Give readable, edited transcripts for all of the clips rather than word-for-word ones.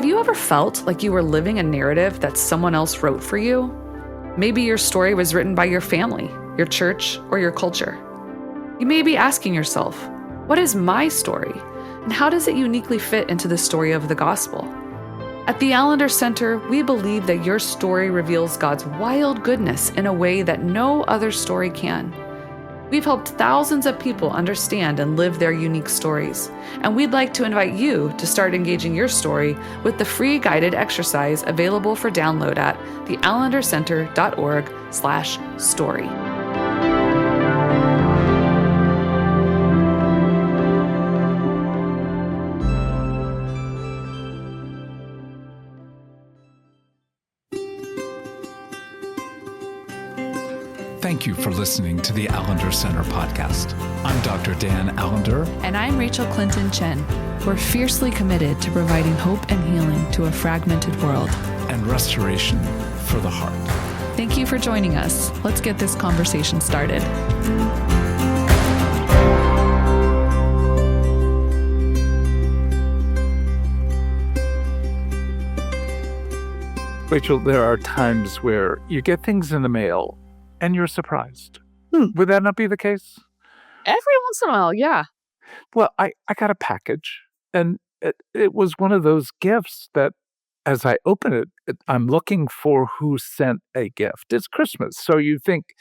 Have you ever felt like you were living a narrative that someone else wrote for you? Maybe your story was written by your family, your church, or your culture. You may be asking yourself, what is my story? And how does it uniquely fit into the story of the gospel? At the Allender Center, we believe that your story reveals God's wild goodness in a way that no other story can. We've helped thousands of people understand and live their unique stories, and we'd like to invite you to start engaging your story with the free guided exercise available for download at theallendercenter.org/story. Thank you for listening to the Allender Center podcast. I'm Dr. Dan Allender. And I'm Rachel Clinton Chen. We're fiercely committed to providing hope and healing to a fragmented world. And restoration for the heart. Thank you for joining us. Let's get this conversation started. Rachel, there are times where you get things in the mail and you're surprised. Would that not be the case? Every once in a while, yeah. Well, I got a package, and it was one of those gifts that as I open it, I'm looking for who sent a gift. It's Christmas, so you think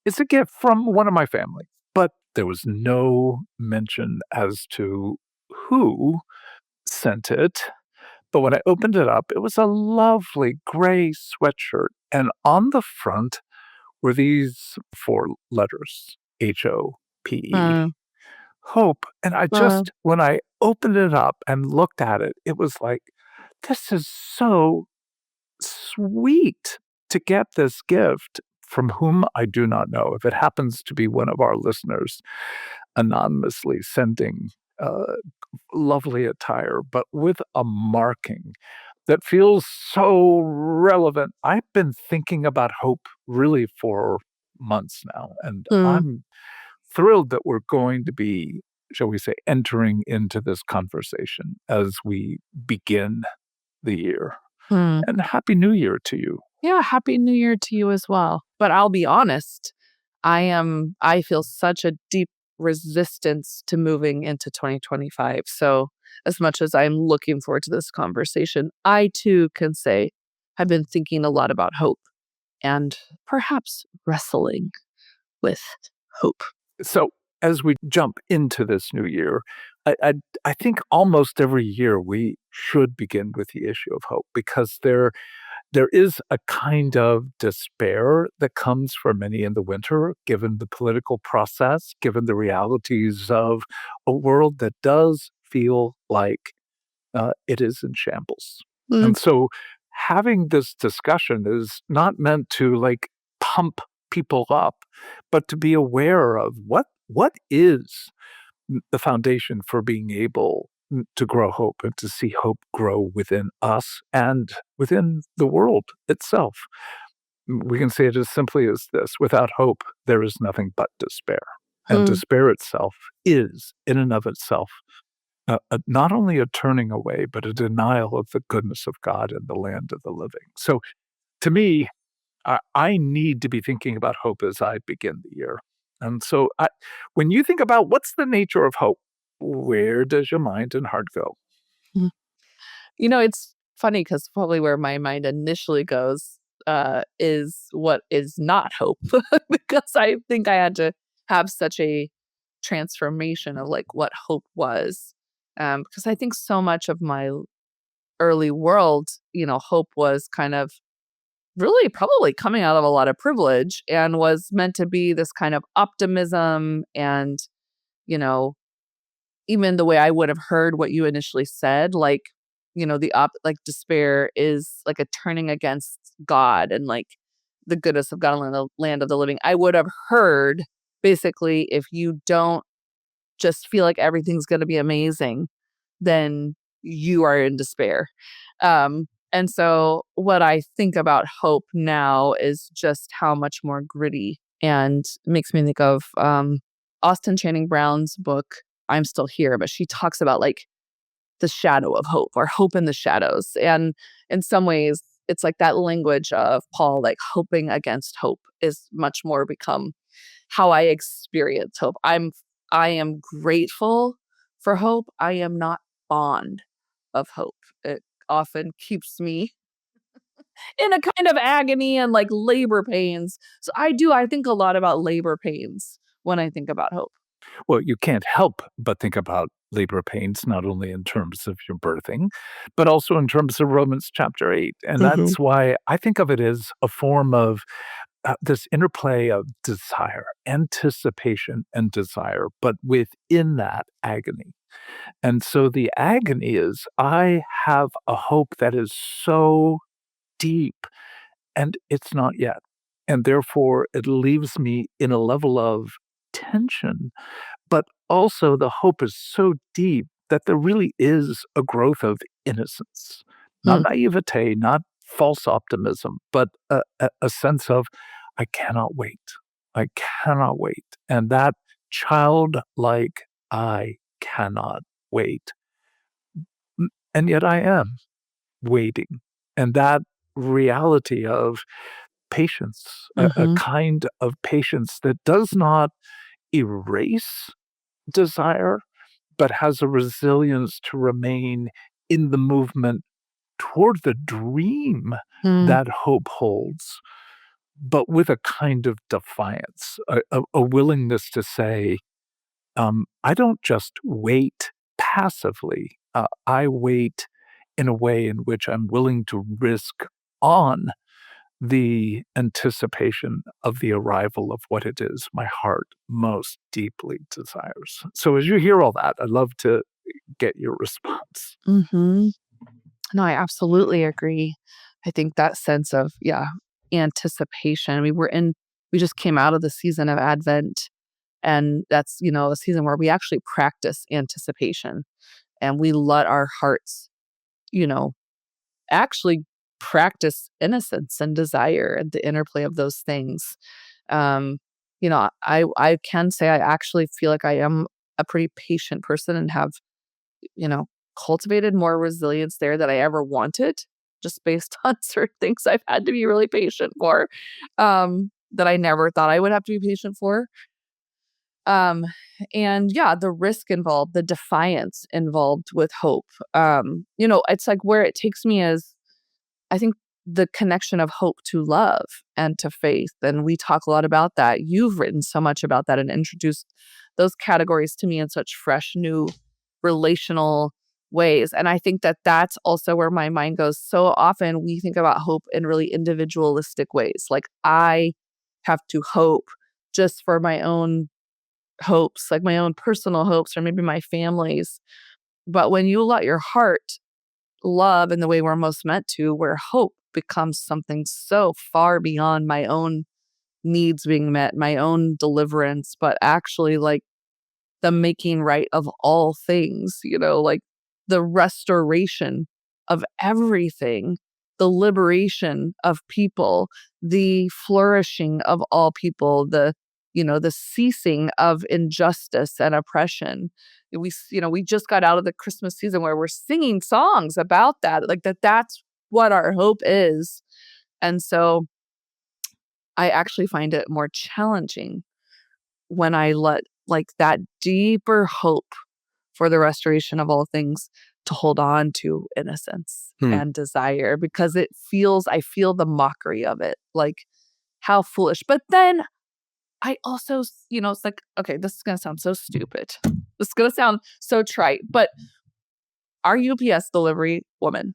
it's a gift from one of my family. But there was no mention as to who sent it. But when I opened it up, it was a lovely gray sweatshirt. And on the front were these 4 letters, HOPE, hope. And I just, when I opened it up and looked at it, it was like, this is so sweet to get this gift from whom I do not know. If it happens to be one of our listeners anonymously sending lovely attire, but with a marking that feels so relevant. I've been thinking about hope really for months now, and I'm thrilled that we're going to be, shall we say, entering into this conversation as we begin the year. And Happy New Year to you. Yeah, Happy New Year to you as well. But I'll be honest, I feel such a deep resistance to moving into 2025. So as much as I'm looking forward to this conversation, I too can say I've been thinking a lot about hope and perhaps wrestling with hope. So as we jump into this new year, I think almost every year we should begin with the issue of hope, because there is a kind of despair that comes for many in the winter, given the political process, given the realities of a world that does feel like it is in shambles. And so having this discussion is not meant to like pump people up, but to be aware of what is the foundation for being able to grow hope and to see hope grow within us and within the world itself. We can say it as simply as this: without hope, there is nothing but despair. And despair itself is, in and of itself, not only a turning away, but a denial of the goodness of God in the land of the living. So to me, I need to be thinking about hope as I begin the year. And so when you think about what's the nature of hope, where does your mind and heart go? You know, it's funny because probably where my mind initially goes is what is not hope, because I think I had to have such a transformation of like what hope was. Because I think so much of my early world, hope was kind of really probably coming out of a lot of privilege and was meant to be this kind of optimism and, even the way I would have heard what you initially said, like, like despair is like a turning against God and like the goodness of God in the land of the living. I would have heard basically, if you don't just feel like everything's going to be amazing, then you are in despair. And so what I think about hope now is just how much more gritty, and makes me think of Austin Channing Brown's book, I'm Still Here, but she talks about like the shadow of hope, or hope in the shadows. And in some ways, it's like that language of Paul, like hoping against hope, is much more become how I experience hope. I am grateful for hope. I am not fond of hope. It often keeps me in a kind of agony and like labor pains. So I think a lot about labor pains when I think about hope. Well, you can't help but think about labor pains, not only in terms of your birthing, but also in terms of Romans chapter 8. And that's why I think of it as a form of this interplay of desire, anticipation and desire, but within that agony. And so the agony is, I have a hope that is so deep and it's not yet. And therefore, it leaves me in a level of tension. But also, the hope is so deep that there really is a growth of innocence, not naivete, not false optimism, but a sense of, I cannot wait. I cannot wait. And that childlike, I cannot wait. And yet I am waiting. And that reality of patience, a kind of patience that does not erase desire, but has a resilience to remain in the movement toward the dream that hope holds, but with a kind of defiance, a willingness to say, I don't just wait passively. I wait in a way in which I'm willing to risk on the anticipation of the arrival of what it is my heart most deeply desires. So as you hear all that, I'd love to get your response. No, I absolutely agree. I think that sense of, anticipation. We just came out of the season of Advent, and that's, a season where we actually practice anticipation, and we let our hearts, actually practice innocence and desire and the interplay of those things. I can say I actually feel like I am a pretty patient person and have, cultivated more resilience there than I ever wanted, just based on certain things I've had to be really patient for, that I never thought I would have to be patient for. And the risk involved, the defiance involved with hope. It's like where it takes me is, I think, the connection of hope to love and to faith. And we talk a lot about that. You've written so much about that and introduced those categories to me in such fresh, new relational ways. And I think that that's also where my mind goes. So often we think about hope in really individualistic ways. Like, I have to hope just for my own hopes, like my own personal hopes, or maybe my family's. But when you let your heart love in the way we're most meant to, where hope becomes something so far beyond my own needs being met, my own deliverance, but actually like the making right of all things, like the restoration of everything, the liberation of people, the flourishing of all people, the ceasing of injustice and oppression. We just got out of the Christmas season where we're singing songs about that, like that's what our hope is. And so I actually find it more challenging when I let like that deeper hope for the restoration of all things to hold on to innocence and desire, because I feel the mockery of it, like how foolish. But then I also, it's like, okay, this is going to sound so stupid. This is going to sound so trite, but our UPS delivery woman,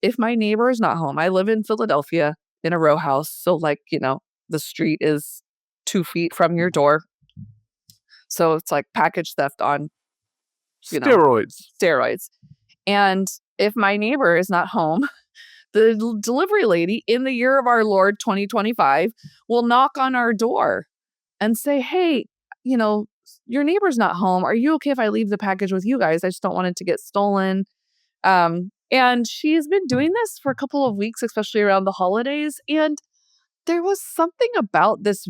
if my neighbor is not home, I live in Philadelphia in a row house. So like, the street is 2 feet from your door. So it's like package theft on steroids. And if my neighbor is not home, the delivery lady in the year of our Lord 2025 will knock on our door and say, hey, your neighbor's not home. Are you okay if I leave the package with you guys? I just don't want it to get stolen. And she's been doing this for a couple of weeks, especially around the holidays. And there was something about this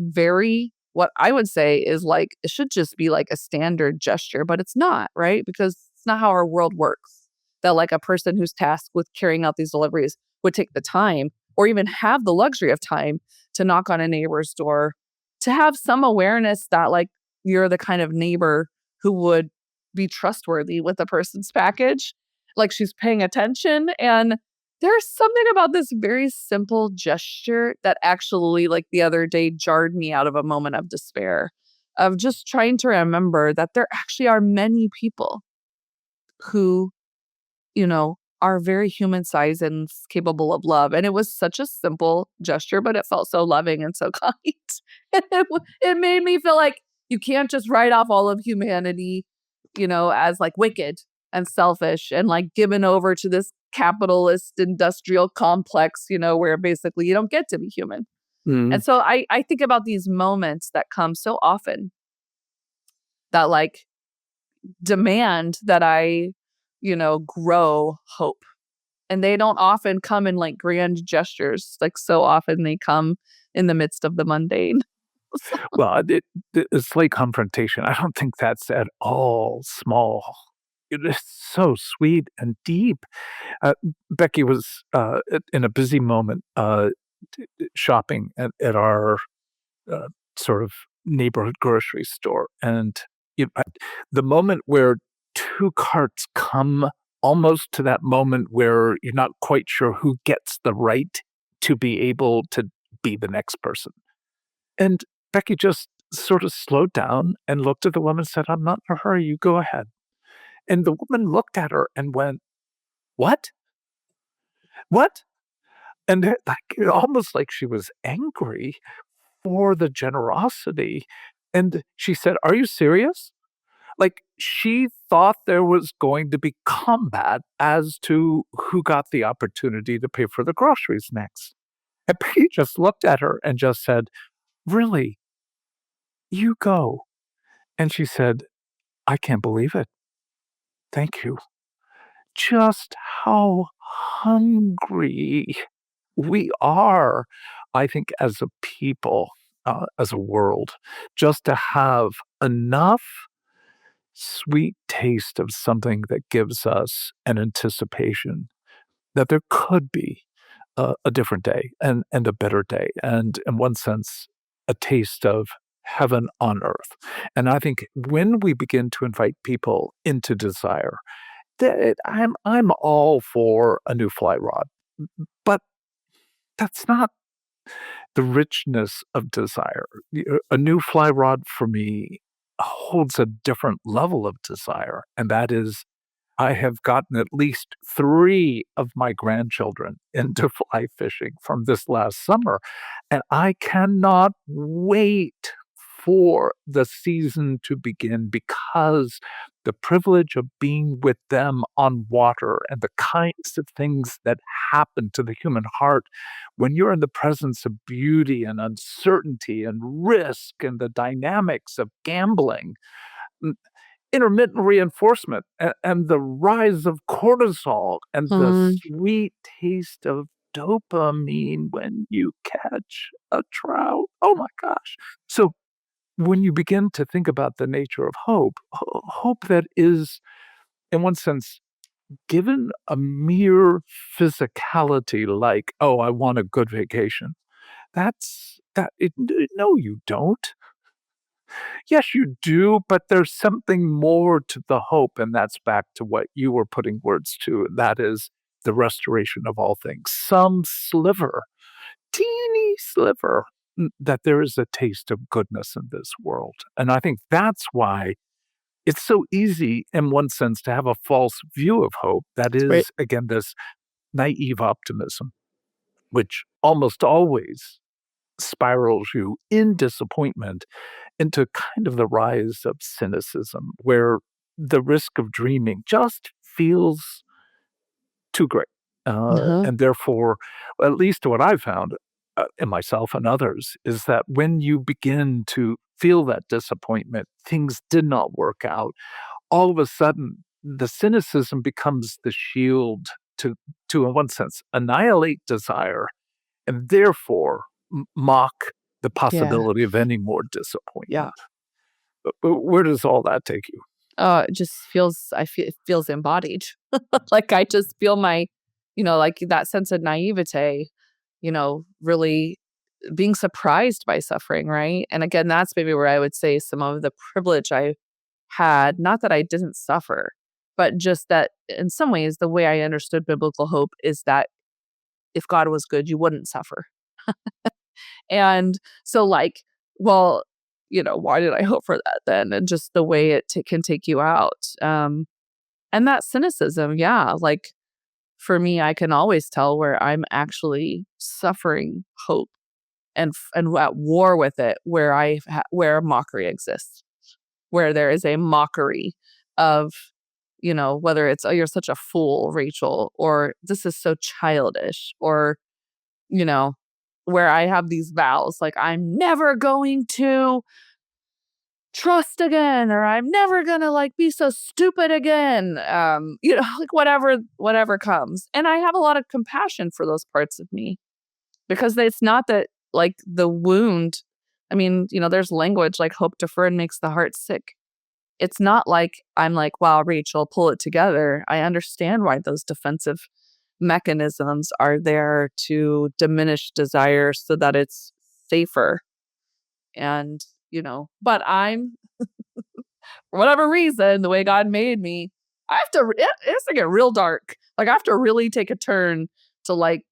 what I would say is like, it should just be like a standard gesture, but it's not, right? Because It's not how our world works. That like a person who's tasked with carrying out these deliveries would take the time or even have the luxury of time to knock on a neighbor's door, to have some awareness that like you're the kind of neighbor who would be trustworthy with a person's package. Like she's paying attention. And there's something about this very simple gesture that actually, like the other day, jarred me out of a moment of despair, of just trying to remember that there actually are many people who, you know, are very human sized and capable of love. And it was such a simple gesture, but it felt so loving and so kind. It made me feel like you can't just write off all of humanity, you know, as like wicked and selfish and like given over to this capitalist industrial complex, you know, where basically you don't get to be human. Mm. And so I think about these moments that come so often that like demand that I, you know, grow hope. And they don't often come in like grand gestures. Like so often they come in the midst of the mundane. Well, it's like confrontation. I don't think that's at all small. It is so sweet and deep. Becky was in a busy moment shopping at our sort of neighborhood grocery store. And the moment where two carts come almost to that moment where you're not quite sure who gets the right to be able to be the next person. And Becky just sort of slowed down and looked at the woman and said, "I'm not in a hurry, you go ahead." And the woman looked at her and went, "What? What?" And almost like she was angry for the generosity. And she said, "Are you serious?" Like she thought there was going to be combat as to who got the opportunity to pay for the groceries next. And Peggy just looked at her and just said, "Really? You go." And she said, "I can't believe it. Thank you." Just how hungry we are, I think, as a people, as a world, just to have enough sweet taste of something that gives us an anticipation that there could be a different day and a better day. And in one sense, a taste of heaven on earth. And I think when we begin to invite people into desire, I'm all for a new fly rod, but that's not the richness of desire. A new fly rod for me holds a different level of desire, and that is I have gotten at least 3 of my grandchildren into fly fishing from this last summer, and I cannot wait for the season to begin because the privilege of being with them on water and the kinds of things that happen to the human heart when you're in the presence of beauty and uncertainty and risk and the dynamics of gambling, intermittent reinforcement and the rise of cortisol and the sweet taste of dopamine when you catch a trout. Oh my gosh. So when you begin to think about the nature of hope, hope that is, in one sense, given a mere physicality like, oh, I want a good vacation. No, you don't. Yes, you do, but there's something more to the hope, and that's back to what you were putting words to. That is the restoration of all things. Some sliver, teeny sliver, that there is a taste of goodness in this world. And I think that's why it's so easy, in one sense, to have a false view of hope. That is, right. again, this naive optimism, which almost always spirals you in disappointment into kind of the rise of cynicism, where the risk of dreaming just feels too great. Uh-huh. And therefore, at least what I've found in myself and others, is that when you begin to feel that disappointment, things did not work out, all of a sudden, the cynicism becomes the shield to in one sense, annihilate desire and therefore mock the Yeah. possibility of any more disappointment. Yeah. But where does all that take you? it feels embodied. Like I just feel my, like that sense of naivete, really being surprised by suffering, right? And again, that's maybe where I would say some of the privilege I had, not that I didn't suffer, but just that in some ways, the way I understood biblical hope is that if God was good, you wouldn't suffer. And so, like, well, why did I hope for that then? And just the way it can take you out. And that cynicism, yeah, like for me, I can always tell where I'm actually suffering hope and at war with it, where mockery exists, where there is a mockery of, whether it's, oh, you're such a fool, Rachel, or this is so childish, or, you know, where I have these vows, like I'm never going to trust again, or I'm never gonna like be so stupid again. Like whatever comes. And I have a lot of compassion for those parts of me, because it's not that like the wound, I mean, there's language like hope deferred makes the heart sick. It's not like I'm like, wow, Rachel, pull it together. I understand why those defensive mechanisms are there to diminish desire so that it's safer. And, but I'm, for whatever reason, the way God made me, it has to get real dark. Like I have to really take a turn to like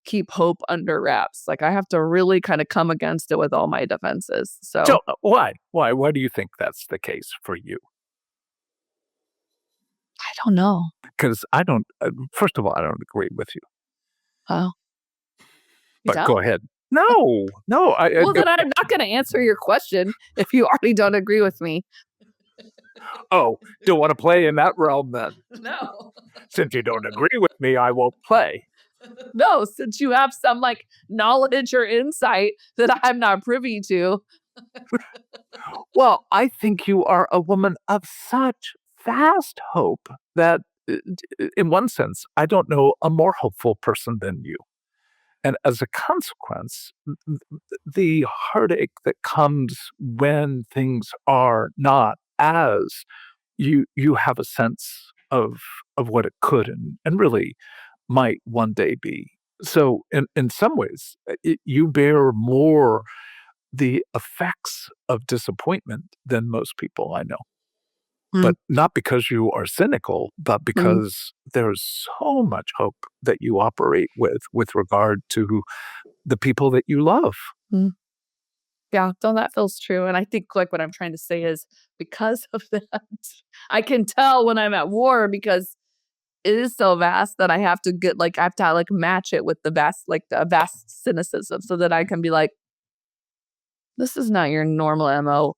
keep hope under wraps. Like I have to really kind of come against it with all my defenses. So why do you think that's the case for you? I don't know. Because I don't. First of all, I don't agree with you. Oh, but go ahead. No. Well, then I'm not going to answer your question if you already don't agree with me. Oh, don't want to play in that realm then? No. Since you don't agree with me, I won't play. No, since you have some like knowledge or insight that I'm not privy to. Well, I think you are a woman of such vast hope that, in one sense, I don't know a more hopeful person than you. And as a consequence, the heartache that comes when things are not as you have a sense of what it could and really might one day be. So in some ways, you bear more the effects of disappointment than most people I know. But not because you are cynical, but because there's so much hope that you operate with regard to the people that you love. Yeah, so that feels true. And I think like what I'm trying to say is because of that, I can tell when I'm at war because it is so vast that I have to match it with the vast cynicism so that I can be like, this is not your normal MO.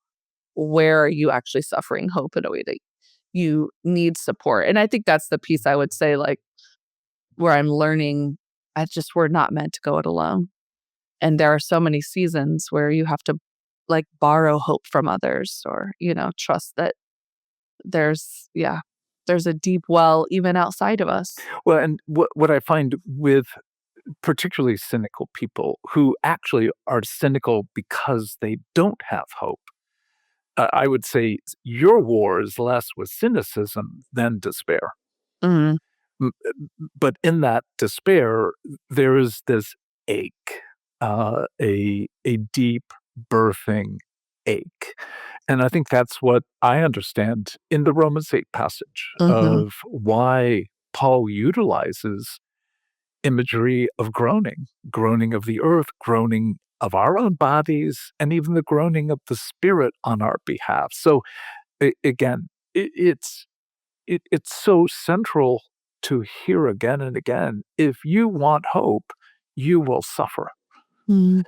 Where are you actually suffering hope in a way that you need support? And I think that's the piece I would say, like, where I'm learning, we're not meant to go it alone. And there are so many seasons where you have to like borrow hope from others or, trust that there's a deep well even outside of us. Well, and what I find with particularly cynical people who actually are cynical because they don't have hope, I would say your war is less with cynicism than despair. But in that despair, there is this ache, a deep birthing ache. And I think that's what I understand in the Romans 8 passage of why Paul utilizes imagery of groaning of the earth, groaning of our own bodies, and even the groaning of the Spirit on our behalf. So again, it's so central to hear again and again, if you want hope, you will suffer. And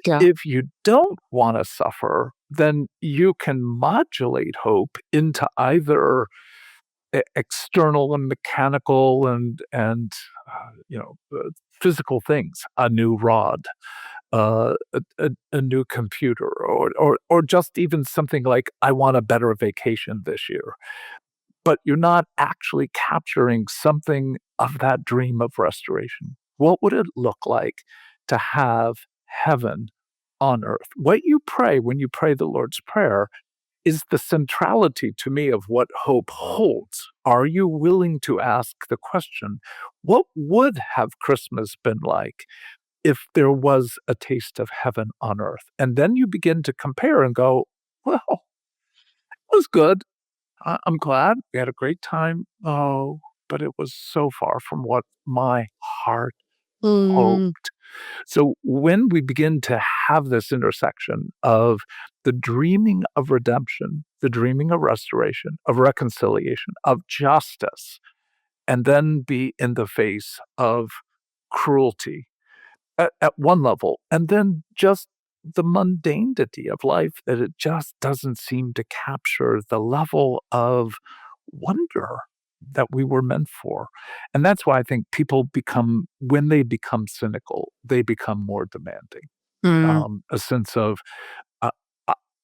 if you don't want to suffer, then you can modulate hope into either external and mechanical and physical things, a new rod, a new computer, or just even something like, I want a better vacation this year. But you're not actually capturing something of that dream of restoration. What would it look like to have heaven on earth? What you pray when you pray the Lord's Prayer is the centrality to me of what hope holds. Are you willing to ask the question, what would have Christmas been like if there was a taste of heaven on earth? And then you begin to compare and go, well, it was good. I'm glad we had a great time. Oh, but it was so far from what my heart hoped. So when we begin to have this intersection of the dreaming of redemption, the dreaming of restoration, of reconciliation, of justice, and then be in the face of cruelty at one level, and then just the mundanity of life, that it just doesn't seem to capture the level of wonder that we were meant for. And that's why I think people become, when they become cynical, they become more demanding. A sense of, uh,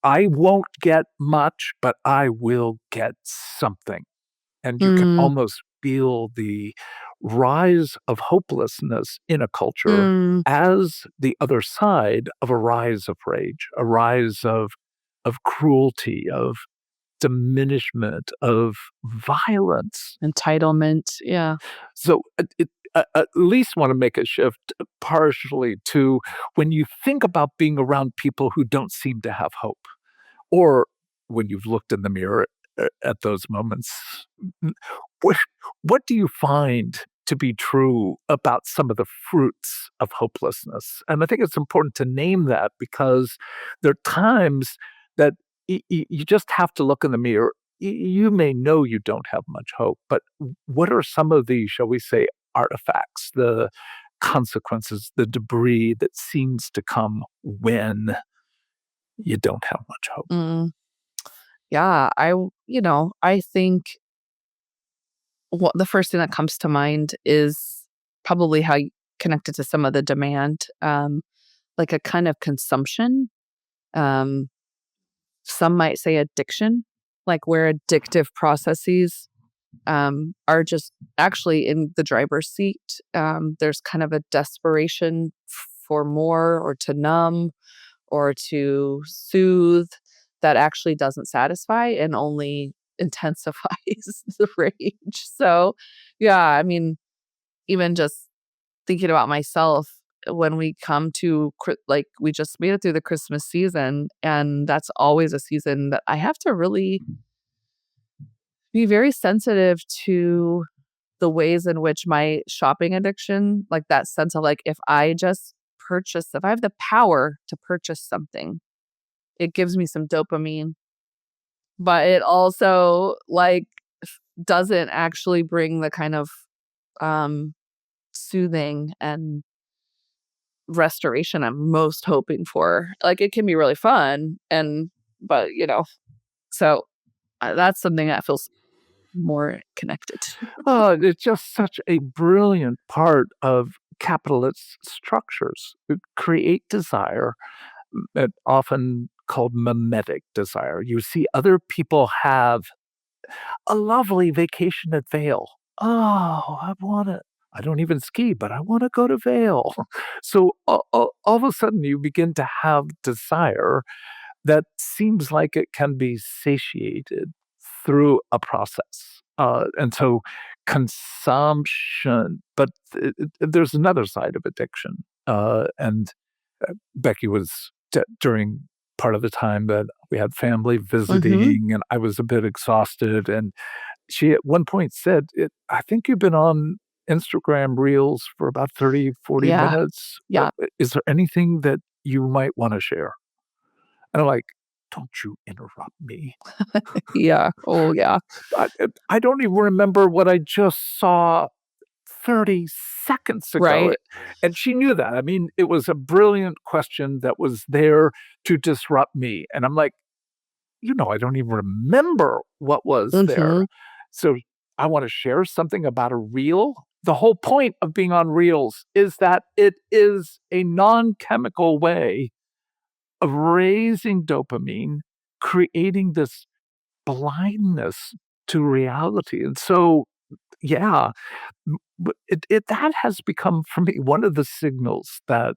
I I won't get much, but I will get something. And you can almost feel the rise of hopelessness in a culture as the other side of a rise of rage, a rise of cruelty, of diminishment, of violence. Entitlement. Yeah. So I at least want to make a shift partially to when you think about being around people who don't seem to have hope, or when you've looked in the mirror at those moments, what, what do you find to be true about some of the fruits of hopelessness? And I think it's important to name that, because there are times that you just have to look in the mirror. You may know you don't have much hope, but what are some of the, shall we say, artifacts, the consequences, the debris that seems to come when you don't have much hope? Yeah, I think the first thing that comes to mind is probably how you connected to some of the demand, like a kind of consumption. Um, some might say addiction, like where addictive processes are just actually in the driver's seat. There's kind of a desperation for more, or to numb, or to soothe, that actually doesn't satisfy and only intensifies the rage. So, yeah, I mean, even just thinking about myself, when we come to like, we just made it through the Christmas season, and that's always a season that I have to really be very sensitive to the ways in which my shopping addiction, like that sense of like, if I have the power to purchase something, it gives me some dopamine, but it also like doesn't actually bring the kind of soothing and restoration I'm most hoping for. Like, it can be really fun, but so that's something that feels more connected. Oh, it's just such a brilliant part of capitalist structures that create desire, often called mimetic desire. You see other people have a lovely vacation at Vail. Oh, I want it. I don't even ski, but I want to go to Vail. So all of a sudden, you begin to have desire that seems like it can be satiated through a process. And so consumption, but there's another side of addiction. And Becky was during part of the time that we had family visiting, and I was a bit exhausted. And she at one point said, I think you've been on Instagram Reels for about 30, 40 Yeah. minutes. Yeah. Is there anything that you might want to share? And I'm like, don't you interrupt me. Yeah. Oh, yeah. I don't even remember what I just saw 30 seconds ago. Right. And she knew that. I mean, it was a brilliant question that was there to disrupt me. And I'm like, I don't even remember what was there. So I want to share something about a reel. The whole point of being on Reels is that it is a non-chemical way of raising dopamine, creating this blindness to reality. And so, yeah, that has become for me one of the signals that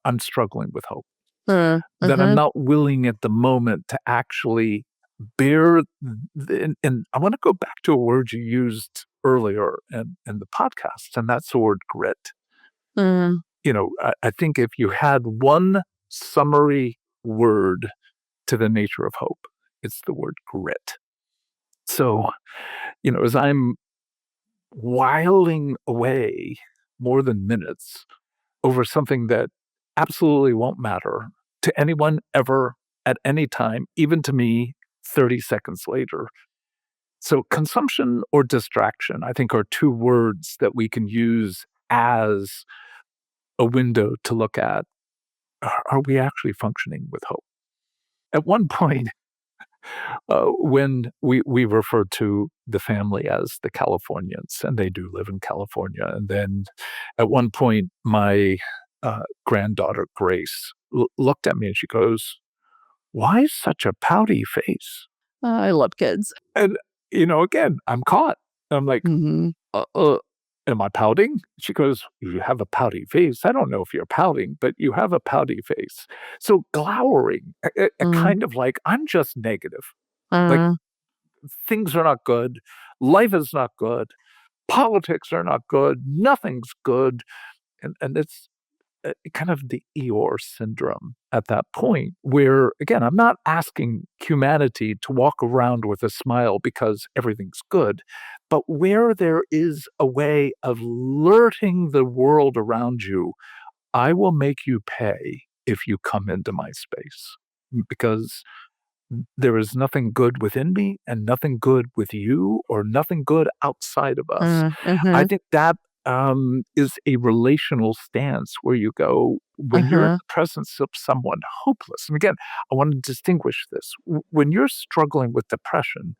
I'm struggling with hope, that I'm not willing at the moment to actually bear, and I want to go back to a word you used earlier in the podcast, and that's the word grit. Mm. I think if you had one summary word to the nature of hope, it's the word grit. So, as I'm whiling away more than minutes over something that absolutely won't matter to anyone ever at any time, even to me 30 seconds later. So consumption or distraction, I think, are two words that we can use as a window to look at. Are we actually functioning with hope? At one point, when we refer to the family as the Californians, and they do live in California. And then at one point, my granddaughter, Grace, looked at me and she goes, "Why such a pouty face?" I love kids. And, again, I'm caught. I'm like, Mm-hmm. am I pouting? She goes, "You have a pouty face. I don't know if you're pouting, but you have a pouty face." So glowering, a kind of like, I'm just negative. Like, things are not good. Life is not good. Politics are not good. Nothing's good. And it's kind of the Eeyore syndrome at that point where, again, I'm not asking humanity to walk around with a smile because everything's good, but where there is a way of alerting the world around you, I will make you pay if you come into my space because there is nothing good within me and nothing good with you or nothing good outside of us. I think that is a relational stance where you go, when you're in the presence of someone hopeless. And again, I want to distinguish this. When you're struggling with depression,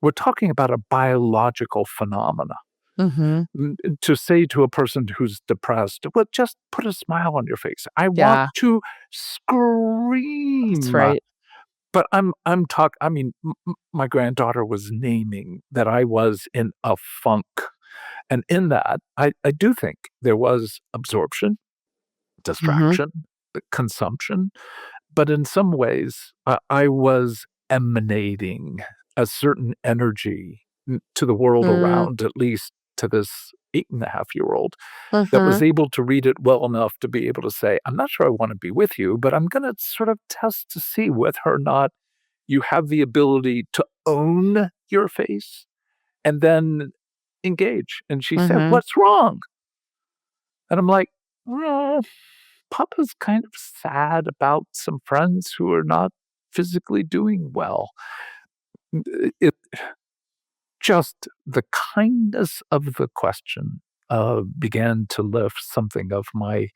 we're talking about a biological phenomena. To say to a person who's depressed, well, just put a smile on your face. I want Yeah, to scream. that's right. But I mean, my granddaughter was naming that I was in a funk. And in that, I do think there was absorption, distraction, consumption. But in some ways, I was emanating a certain energy to the world around, at least to this 8.5-year-old, that was able to read it well enough to be able to say, I'm not sure I want to be with you, but I'm going to sort of test to see whether or not you have the ability to own your face and then engage. And she said, "What's wrong?" And I'm like, "Well, Papa's kind of sad about some friends who are not physically doing well." It just the kindness of the question began to lift something of my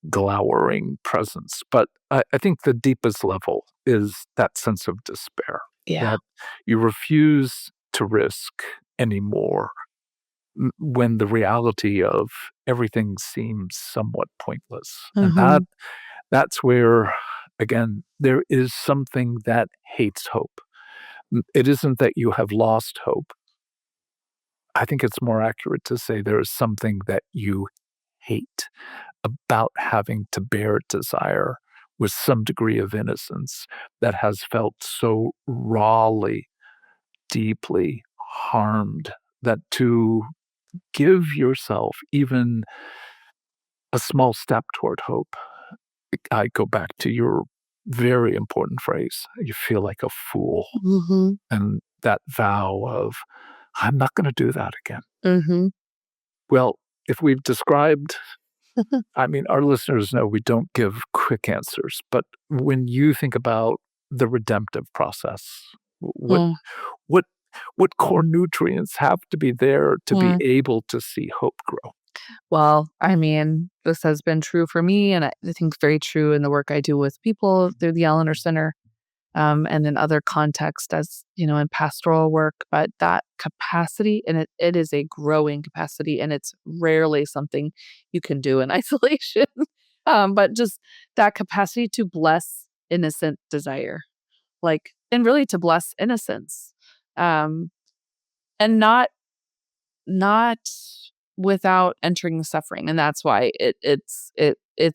glowering presence. But I think the deepest level is that sense of despair. Yeah. That you refuse to risk anymore when the reality of everything seems somewhat pointless. And that's where, again, there is something that hates hope. It isn't that you have lost hope. I think it's more accurate to say there is something that you hate about having to bear desire with some degree of innocence that has felt so rawly, deeply harmed that to give yourself even a small step toward hope. I go back to your very important phrase. You feel like a fool. And that vow of, I'm not going to do that again. Well, if we've described, I mean, our listeners know we don't give quick answers, but when you think about the redemptive process, what Mm. what what core nutrients have to be there to be able to see hope grow? Well, I mean, this has been true for me, and I think very true in the work I do with people through the Allender Center, and in other contexts as, in pastoral work. But that capacity, and it is a growing capacity, and it's rarely something you can do in isolation. But just that capacity to bless innocent desire, and really to bless innocence, um, and not without entering the suffering. And that's why it's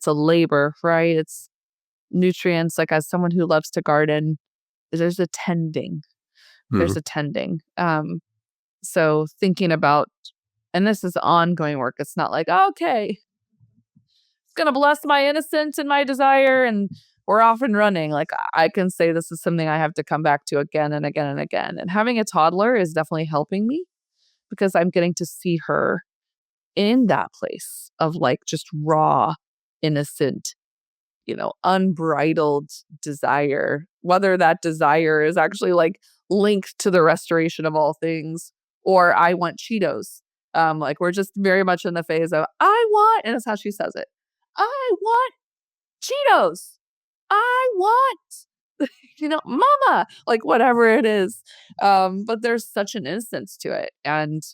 a labor, right? It's nutrients. Like, as someone who loves to garden, there's a tending. Mhm. There's a tending. So thinking about, and this is ongoing work. It's not like, okay, it's going to bless my innocence and my desire and we're off and running. Like I can say this is something I have to come back to again and again and again. And having a toddler is definitely helping me because I'm getting to see her in that place of like just raw, innocent, unbridled desire, whether that desire is actually like linked to the restoration of all things, or I want Cheetos. Like we're just very much in the phase of I want, and it's how she says it. I want Cheetos. I want, mama, like whatever it is. But there's such an innocence to it. And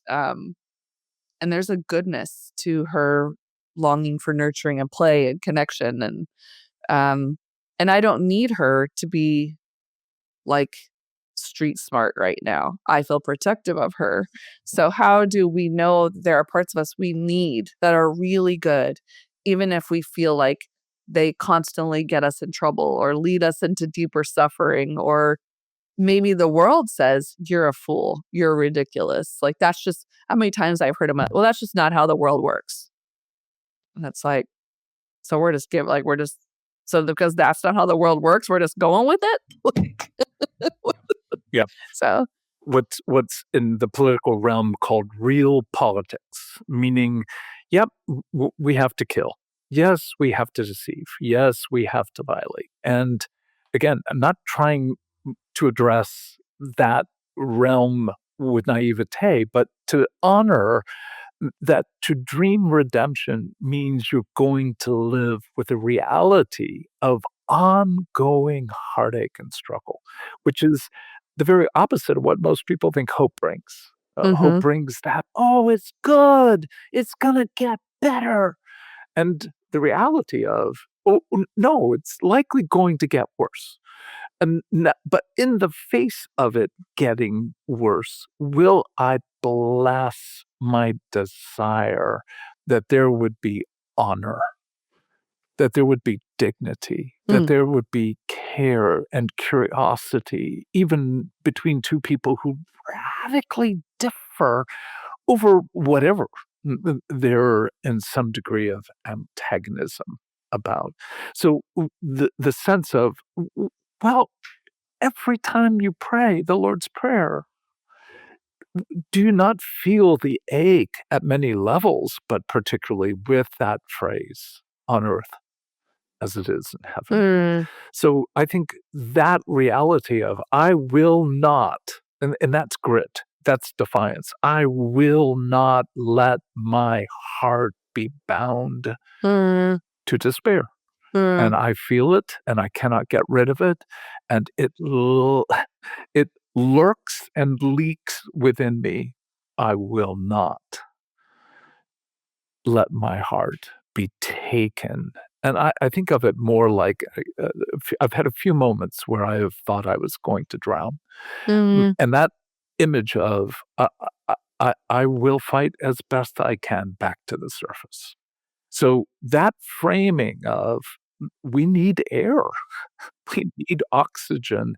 there's a goodness to her longing for nurturing and play and connection. And I don't need her to be like street smart right now. I feel protective of her. So how do we know there are parts of us we need that are really good, even if we feel like they constantly get us in trouble or lead us into deeper suffering, or maybe the world says you're a fool, you're ridiculous. Like that's just how many times I've heard them. Well, that's just not how the world works. And it's like, so so because that's not how the world works, we're just going with it. Yeah. So what's in the political realm called real politics, meaning, yep, we have to kill. Yes, we have to deceive. Yes, we have to violate. And again, I'm not trying to address that realm with naivete, but to honor that to dream redemption means you're going to live with the reality of ongoing heartache and struggle, which is the very opposite of what most people think hope brings. Hope brings that, oh, it's good, it's going to get better. And the reality of, oh, no, it's likely going to get worse. But in the face of it getting worse, will I bless my desire that there would be honor, that there would be dignity, that there would be care and curiosity, even between two people who radically differ over whatever they're in some degree of antagonism about. So the sense of, well, every time you pray the Lord's Prayer, do you not feel the ache at many levels, but particularly with that phrase, on earth as it is in heaven? So I think that reality of I will not, and that's grit, that's defiance. I will not let my heart be bound to despair. And I feel it, and I cannot get rid of it, and it lurks and leaks within me. I will not let my heart be taken. And I think of it more like I've had a few moments where I have thought I was going to drown. And that image of I will fight as best I can back to the surface. So that framing of we need air, we need oxygen,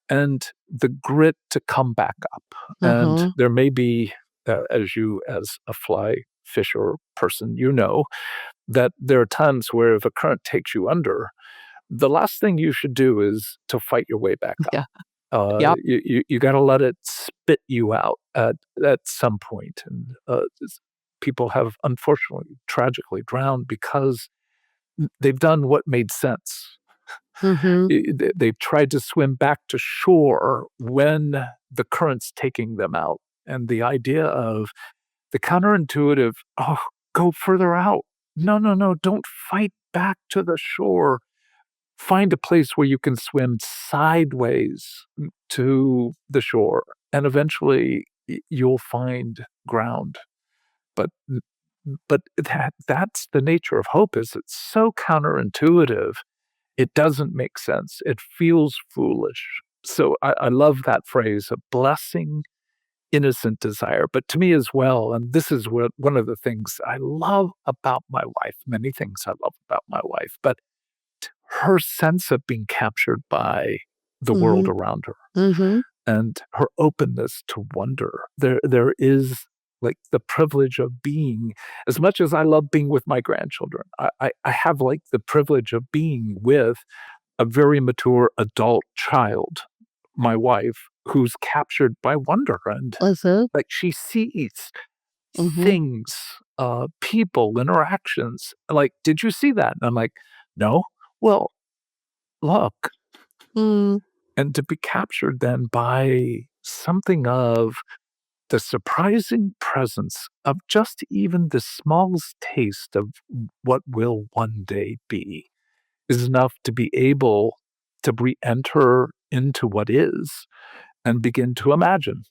and the grit to come back up. And there may be, as a fly fisher person, that there are times where if a current takes you under, the last thing you should do is to fight your way back up. Yeah. You got to let it spit you out at some point. And people have unfortunately, tragically drowned because they've done what made sense. They've tried to swim back to shore when the current's taking them out. And the idea of the counterintuitive, oh, go further out. No, don't fight back to the shore. Find a place where you can swim sideways to the shore, and eventually you'll find ground. But that's the nature of hope, is it's so counterintuitive. It doesn't make sense. It feels foolish. So I love that phrase, a blessing innocent desire. But to me as well, and this is one of the things I love about my wife, many things I love about my wife, but her sense of being captured by the world around her. Mm-hmm. And her openness to wonder. There is like the privilege of being, as much as I love being with my grandchildren, I have like the privilege of being with a very mature adult child, my wife, who's captured by wonder. And like she sees things, people, interactions. Like, did you see that? And I'm like, no. Well, look. Mm. And to be captured then by something of the surprising presence of just even the smallest taste of what will one day be is enough to be able to re-enter into what is and begin to imagine,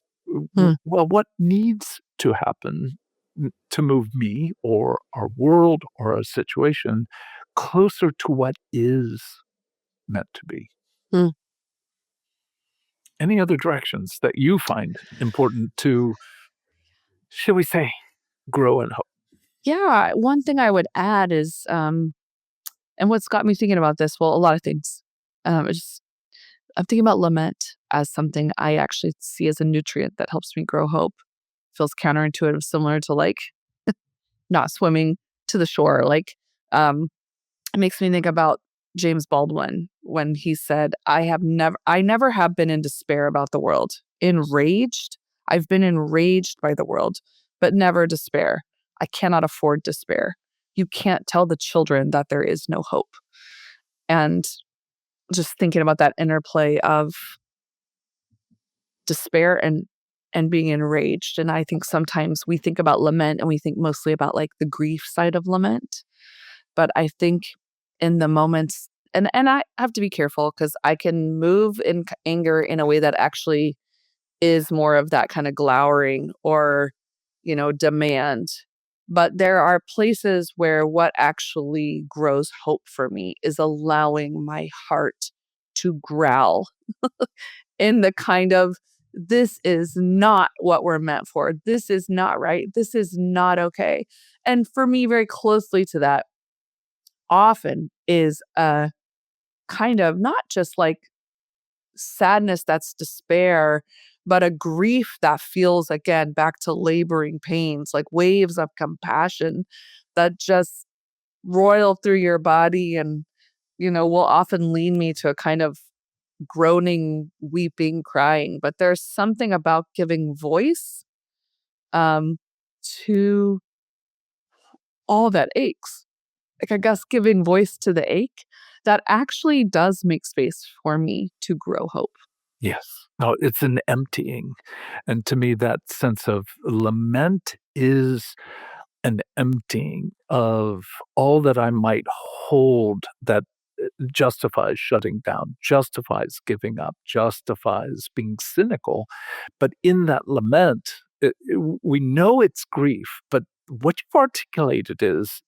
well, what needs to happen to move me or our world or a situation closer to what is meant to be. Mm. Any other directions that you find important to, shall we say, grow in hope? Yeah, one thing I would add is, and what's got me thinking about this, well, a lot of things. I'm thinking about lament as something I actually see as a nutrient that helps me grow hope. Feels counterintuitive, similar to like not swimming to the shore. Like, it makes me think about James Baldwin when he said, I never have been in despair about the world. Enraged, I've been enraged by the world, but never despair. I cannot afford despair. You can't tell the children that there is no hope. And just thinking about that interplay of despair and being enraged. And I think sometimes we think about lament and we think mostly about like the grief side of lament. But I think in the moments, and I have to be careful because I can move in anger in a way that actually is more of that kind of glowering or, demand. But there are places where what actually grows hope for me is allowing my heart to growl in the kind of, this is not what we're meant for. This is not right. This is not okay. And for me, very closely to that often is a kind of not just like sadness that's despair, but a grief that feels, again, back to laboring pains, like waves of compassion that just roil through your body and, will often lead me to a kind of groaning, weeping, crying. But there's something about giving voice um, to all that aches. Like, I guess giving voice to the ache that actually does make space for me to grow hope. Yes. No, it's an emptying. And to me, that sense of lament is an emptying of all that I might hold that justifies shutting down, justifies giving up, justifies being cynical. But in that lament, we know it's grief, but what you've articulated is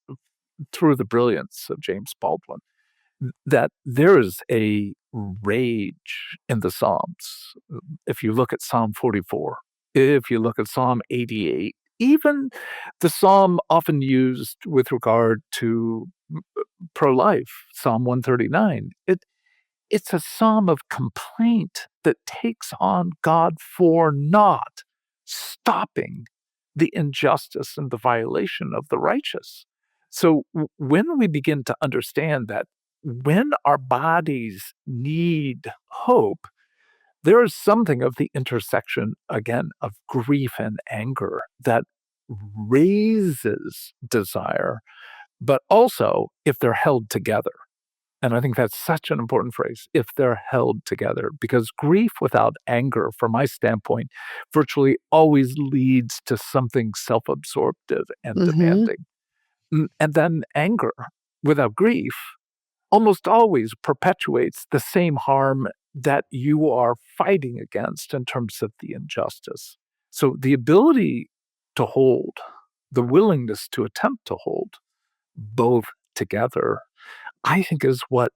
through the brilliance of James Baldwin, that there is a rage in the Psalms. If you look at Psalm 44, if you look at Psalm 88, even the psalm often used with regard to pro-life, Psalm 139, it's a psalm of complaint that takes on God for not stopping the injustice and the violation of the righteous. So when we begin to understand that when our bodies need hope, there is something of the intersection, again, of grief and anger that raises desire, but also if they're held together. And I think that's such an important phrase, if they're held together, because grief without anger, from my standpoint, virtually always leads to something self-absorptive and demanding. And then anger without grief almost always perpetuates the same harm that you are fighting against in terms of the injustice. So the ability to hold, the willingness to attempt to hold both together, I think is what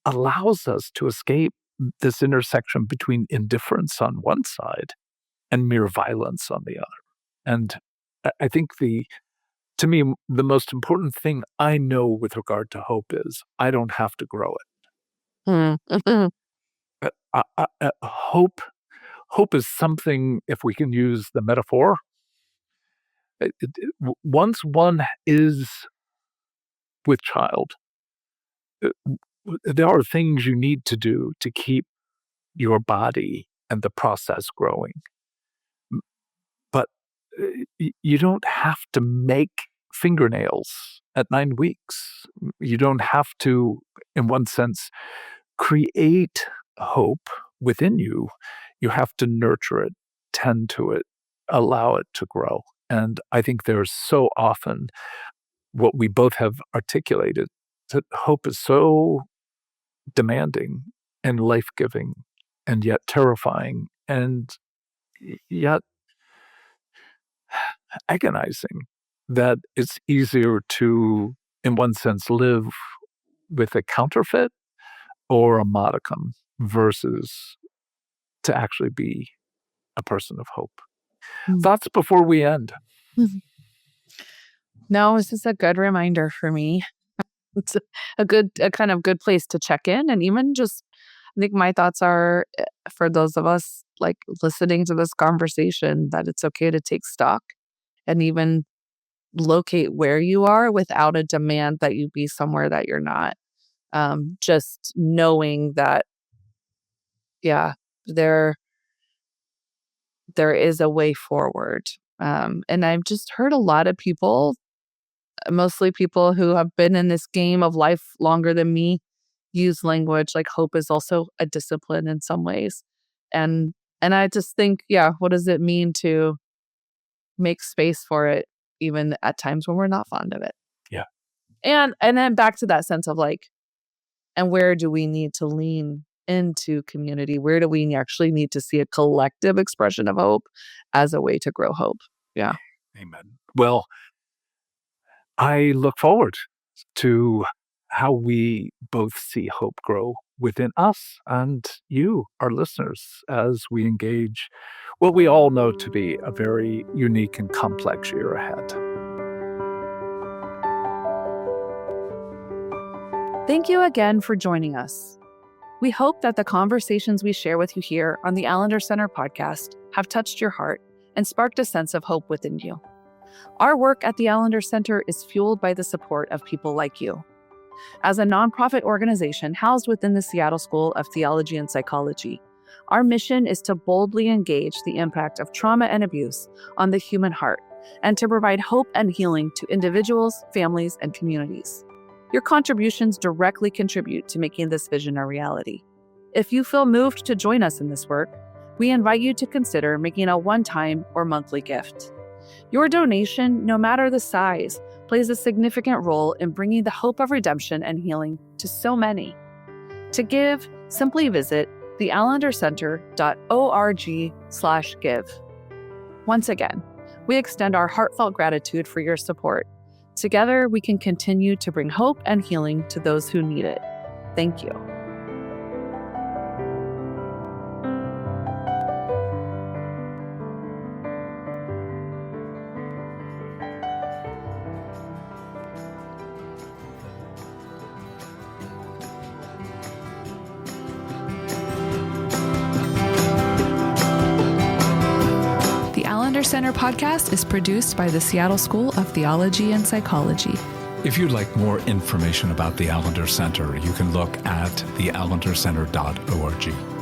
allows us to escape this intersection between indifference on one side and mere violence on the other. And I think to me, the most important thing I know with regard to hope is I don't have to grow it. Hope is something, if we can use the metaphor, once one is with child, there are things you need to do to keep your body and the process growing. But you don't have to make fingernails at 9 weeks. You don't have to, in one sense, create hope within you. You have to nurture it, tend to it, allow it to grow. And I think there's so often what we both have articulated, that hope is so demanding and life-giving and yet terrifying and yet agonizing, that it's easier to, in one sense, live with a counterfeit or a modicum versus to actually be a person of hope. Thoughts before we end? No, this is a good reminder for me. It's a kind of good place to check in. And even just, I think my thoughts are for those of us like listening to this conversation, that it's okay to take stock and even locate where you are without a demand that you be somewhere that you're not. Just knowing that, yeah, there is a way forward. And I've just heard a lot of people, mostly people who have been in this game of life longer than me, use language like hope is also a discipline in some ways. And I just think, yeah, what does it mean to make space for it, even at times when we're not fond of it? Yeah. And then back to that sense of like, and where do we need to lean into community? Where do we actually need to see a collective expression of hope as a way to grow hope? Yeah. Amen. Well, I look forward to how we both see hope grow within us and you, our listeners, as we engage what we all know to be a very unique and complex year ahead. Thank you again for joining us. We hope that the conversations we share with you here on the Allender Center podcast have touched your heart and sparked a sense of hope within you. Our work at the Allender Center is fueled by the support of people like you. As a nonprofit organization housed within the Seattle School of Theology and Psychology, our mission is to boldly engage the impact of trauma and abuse on the human heart and to provide hope and healing to individuals, families, and communities. Your contributions directly contribute to making this vision a reality. If you feel moved to join us in this work, we invite you to consider making a one-time or monthly gift. Your donation, no matter the size, plays a significant role in bringing the hope of redemption and healing to so many. To give, simply visit theallendercenter.org/give. Once again, we extend our heartfelt gratitude for your support. Together, we can continue to bring hope and healing to those who need it. Thank you. The Allender Center podcast is produced by the Seattle School of Theology and Psychology. If you'd like more information about the Allender Center, you can look at theallendercenter.org.